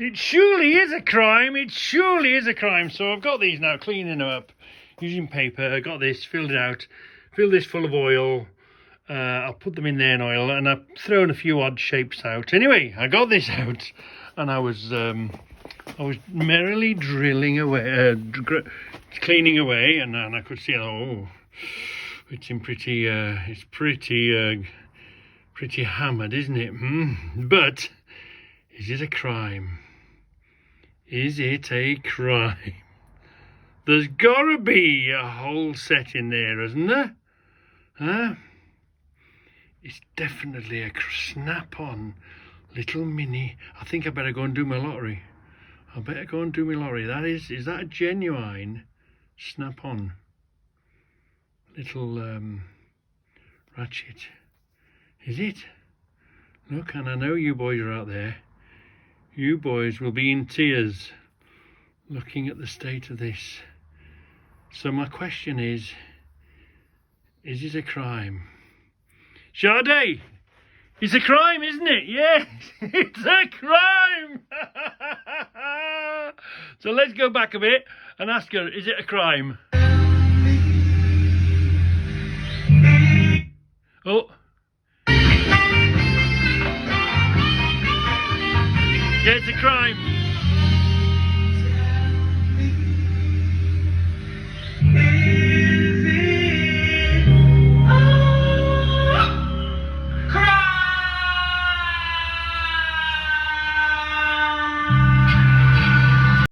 It surely is a crime. It surely is a crime. So I've got these now, cleaning them up, using paper. I got this, filled it out, filled this full of oil. I'll put them in there in oil, and I've thrown a few odd shapes out. Anyway, I got this out, and I was merrily drilling away, cleaning away, and I could see, oh, it's in pretty, pretty hammered, isn't it? But is it a crime? Is it a crime? There's gotta be a whole set in there, isn't there? Huh? It's definitely a snap-on little mini. I think I better go and do my lottery. I better go and do my lottery. Is that a genuine snap-on little ratchet? Is it? Look, and I know you boys are out there. You boys will be in tears looking at the state of this. So my question is it a crime? Sade, it's a crime, isn't it? Yes, it's a crime. So let's go back a bit and ask her, is it a crime? Oh. Yeah, it's a crime.